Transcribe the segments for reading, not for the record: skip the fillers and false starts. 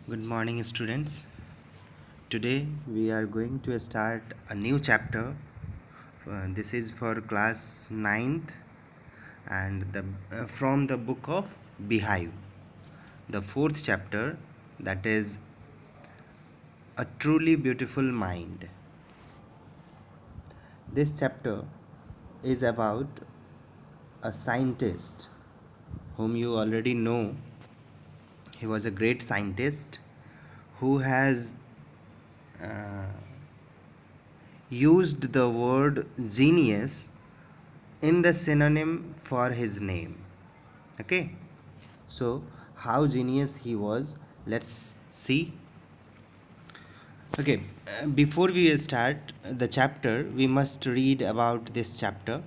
Good morning, students. Today we are going to start a new chapter. This is for class 9th and from the book of Beehive, the fourth chapter, that is A Truly Beautiful Mind. This chapter is about a scientist whom you already know. He was a great scientist who has uh, used the word genius in the synonym for his name. Okay, so how genius he was, let's see. Okay, before we start the chapter, we must read about this chapter.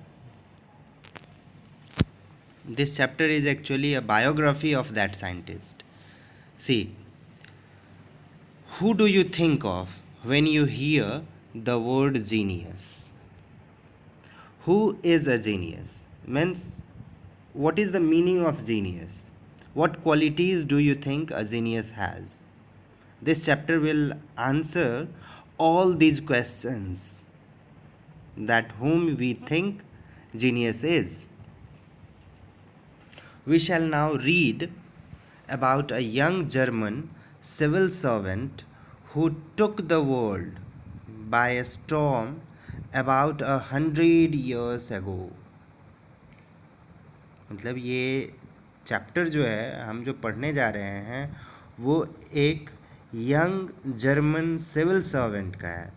This chapter is actually a biography of that scientist. See, who do you think of when you hear the word genius? Who is a genius? Means, what is the meaning of genius? What qualities do you think a genius has? This chapter will answer all these questions, that whom we think genius is. We shall now read about a young German civil servant who took the world by a storm about 100 years ago. मतलब ये chapter जो है हम जो पढ़ने जा रहे हैं वो एक यंग जर्मन सिविल सर्वेंट का है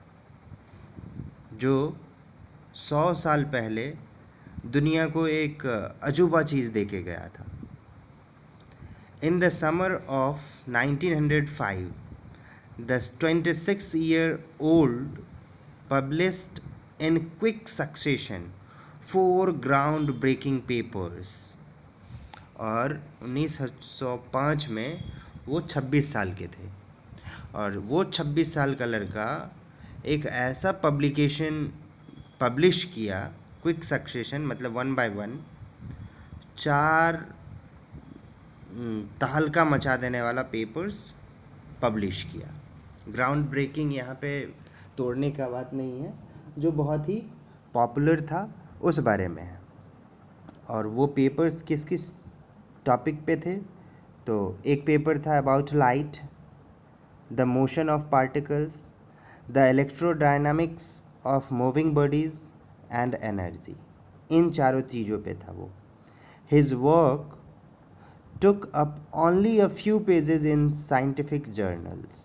जो 100 साल पहले दुनिया को एक अजूबा चीज़ दे के गया था. In the summer of 1905, the 26-year-old published in quick succession 4 groundbreaking papers. और 1905 में वो 26 साल के थे और वो 26 साल का लड़का एक ऐसा पब्लिकेशन पब्लिश किया, क्विक सक्सेशन मतलब 1 by 1, 4 तहलका मचा देने वाला पेपर्स पब्लिश किया. ग्राउंड ब्रेकिंग यहाँ पे तोड़ने का बात नहीं है, जो बहुत ही पॉपुलर था उस बारे में है. और वो पेपर्स किस किस टॉपिक पे थे? तो एक पेपर था about light, the motion of particles, the electrodynamics of moving bodies and energy. इन चारों चीज़ों पे था वो. His work took up only a few pages in scientific journals.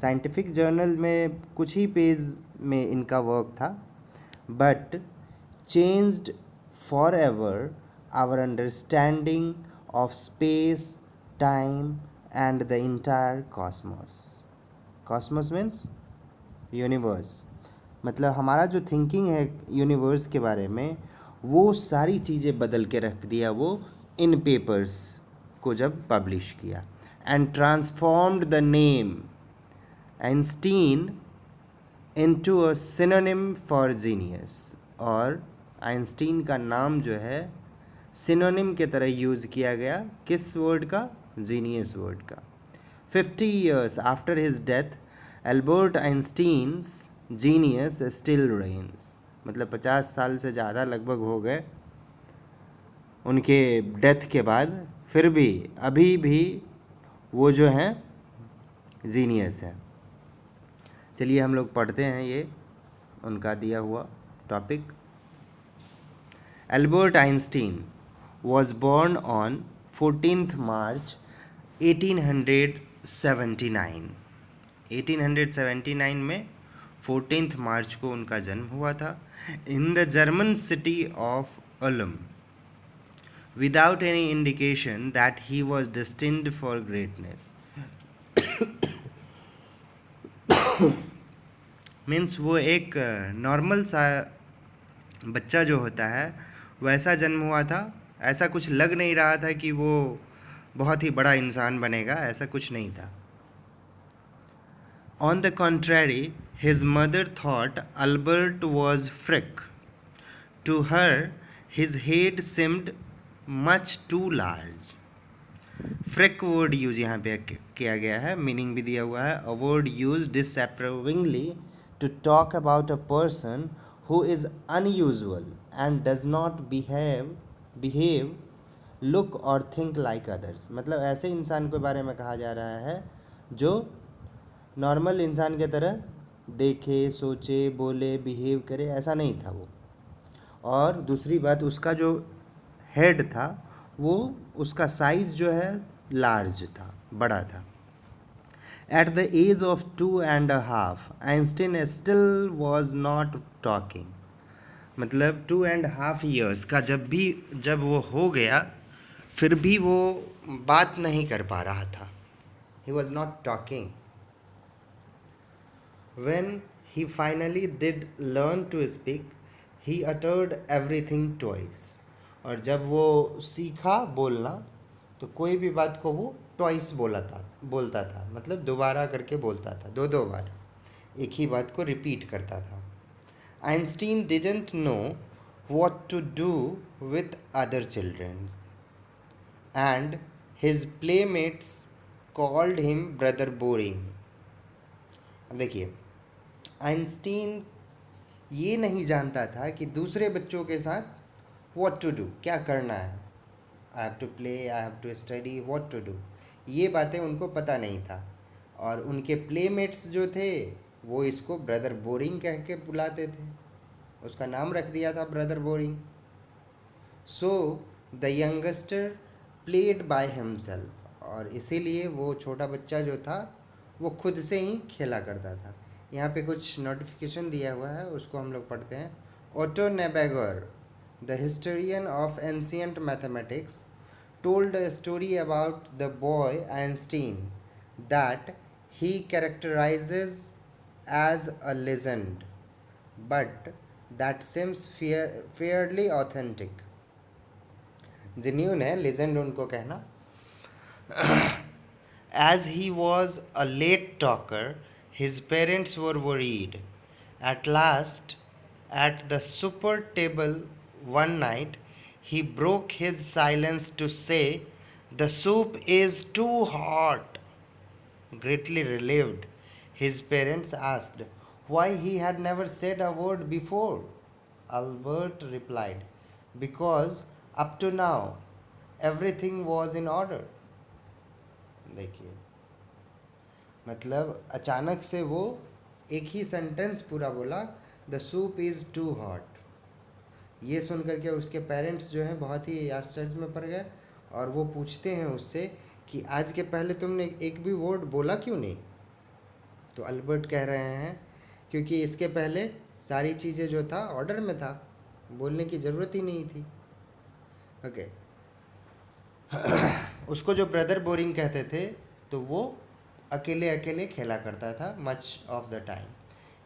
Scientific journal में कुछ ही पेज में इनका वर्क था, but changed for ever our understanding of space, time and the entire cosmos. Cosmos means universe. मतलब हमारा जो thinking है यूनिवर्स के बारे में, वो सारी चीज़ें बदल के रख दिया वो इन पेपर्स को जब पब्लिश किया. And transformed the name Einstein into a synonym for genius. और आइंस्टीन का नाम जो है सिनोनिम के तरह यूज़ किया गया. किस वर्ड का? जीनियस वर्ड का. 50 years after his death, Albert Einstein's genius still reigns. मतलब 50 साल से ज़्यादा लगभग हो गए उनके डेथ के बाद, फिर भी अभी भी वो जो हैं जीनियस है. चलिए हम लोग पढ़ते हैं ये उनका दिया हुआ topic. Albert Einstein was born on 14th March 1879. 1879 में 14th मार्च को उनका जन्म हुआ था in the German city of Ulm, without any indication that he was destined for greatness. Means वो एक नॉर्मल सा बच्चा जो होता है वैसा जन्म हुआ था. ऐसा कुछ लग नहीं रहा था कि वो बहुत ही बड़ा इंसान बनेगा, ऐसा कुछ नहीं था. On the contrary, his mother thought Albert was frick. To her, his head seemed much too large. Freak word use यहाँ पे किया गया है, मीनिंग भी दिया हुआ है। A word use disapprovingly to talk about a person who is unusual and does not behave look और थिंक लाइक अदर्स। मतलब ऐसे इंसान के बारे में कहा जा रहा है जो नॉर्मल इंसान के तरह देखे, सोचे, बोले, बिहेव करे, ऐसा नहीं था वो। और दूसरी बात, उसका जो हेड था वो, उसका साइज जो है लार्ज था, बड़ा था। At the age of 2.5 Einstein still was not talking. मतलब 2.5 years का जब वो हो गया, फिर भी वो बात नहीं कर पा रहा था। He was not talking. When he finally did learn to speak, he uttered everything twice. और जब वो सीखा बोलना, तो कोई भी बात को वो ट्वाइस बोलता था, मतलब दोबारा करके बोलता था, दो बार एक ही बात को रिपीट करता था। Einstein didn't know what to do with other children, and his playmates called him brother boring. अब देखिए, आइंस्टीन ये नहीं जानता था कि दूसरे बच्चों के साथ व्हाट टू डू, क्या करना है। I have to play, I have to study, what to do, ये बातें उनको पता नहीं था। और उनके प्लेमेट्स जो थे वो इसको ब्रदर बोरिंग कह के बुलाते थे, उसका नाम रख दिया था brother boring. So the youngster played by himself, और इसीलिए वो छोटा बच्चा जो था वो खुद से ही खेला करता था। यहाँ पे कुछ नोटिफिकेशन दिया हुआ है, उसको हम लोग पढ़ते हैं। Otto Neugebauer, the historian of ancient mathematics, told a story about the boy Einstein that he characterizes as a legend, but that seems fairly authentic. Genuine है, लेजेंड उनको कहना। As he was a late talker, his parents were worried. At last, at the supper table one night, he broke his silence to say, "The soup is too hot." Greatly relieved, his parents asked why he had never said a word before. Albert replied, "Because up to now, everything was in order." देखिए, मतलब अचानक से वो एक ही sentence पूरा बोला, the soup is too hot. ये सुन करके उसके पेरेंट्स जो हैं बहुत ही आश्चर्य में पड़ गए, और वो पूछते हैं उससे कि आज के पहले तुमने एक भी वर्ड बोला क्यों नहीं। तो अल्बर्ट कह रहे हैं क्योंकि इसके पहले सारी चीज़ें जो था ऑर्डर में था, बोलने की ज़रूरत ही नहीं थी। ओके। उसको जो ब्रदर बोरिंग कहते थे, तो वो अकेले अकेले खेला करता था much of the time.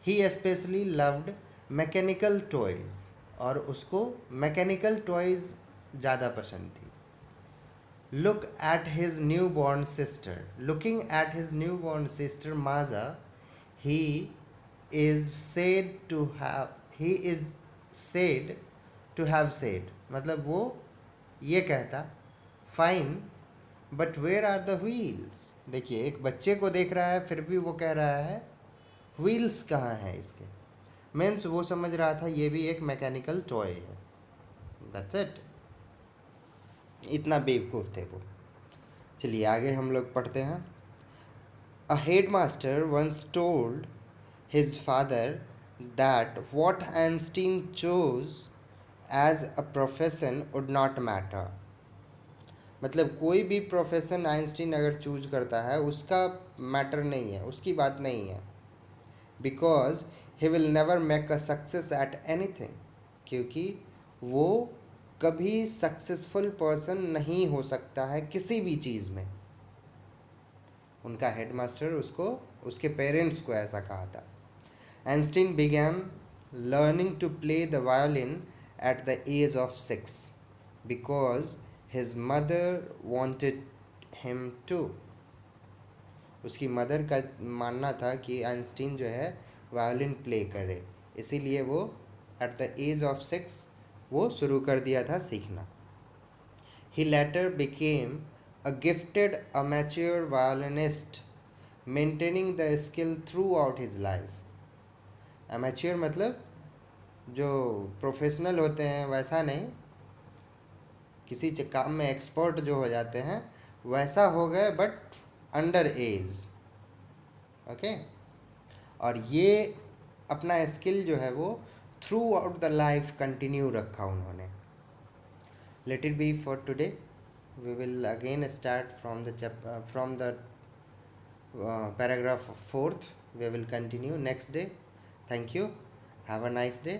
He specially loved mechanical toys, और उसको मैकेनिकल टॉयज़ ज़्यादा पसंद थी। Looking at his newborn sister Maza, he is said to have said, मतलब वो ये कहता, fine but where are the wheels. देखिए, एक बच्चे को देख रहा है फिर भी वो कह रहा है व्हील्स कहाँ हैं इसके। मीन्स वो समझ रहा था ये भी एक मैकेनिकल टॉय है। That's it. इतना बेवकूफ़ थे वो। चलिए आगे हम लोग पढ़ते हैं। A headmaster once told his father that what Einstein chose as a profession would not matter. मतलब कोई भी प्रोफेशन आइंस्टीन अगर चूज करता है उसका मैटर नहीं है, उसकी बात नहीं है। Because he will never make a success at anything, क्योंकि वो कभी सक्सेसफुल पर्सन नहीं हो सकता है किसी भी चीज़ में। उनका हेडमास्टर उसको, उसके पेरेंट्स को ऐसा कहा था। Einstein began learning to play the violin at the age of 6 because his mother wanted him to. उसकी मदर का मानना था कि आइंस्टीन जो है वायोलिन प्ले करे, इसीलिए वो एट द एज ऑफ 6 वो शुरू कर दिया था सीखना। He later became a gifted amateur violinist maintaining the skill throughout his life. amateur मतलब जो प्रोफेशनल होते हैं वैसा नहीं, किसी काम में एक्सपर्ट जो हो जाते हैं वैसा हो गए, बट अंडर एज. ओके. और ये अपना स्किल जो है वो through out the life continue रखा उन्होंने. Let it be for today. We will again start from the paragraph 4th. We will continue next day. Thank you. Have a nice day.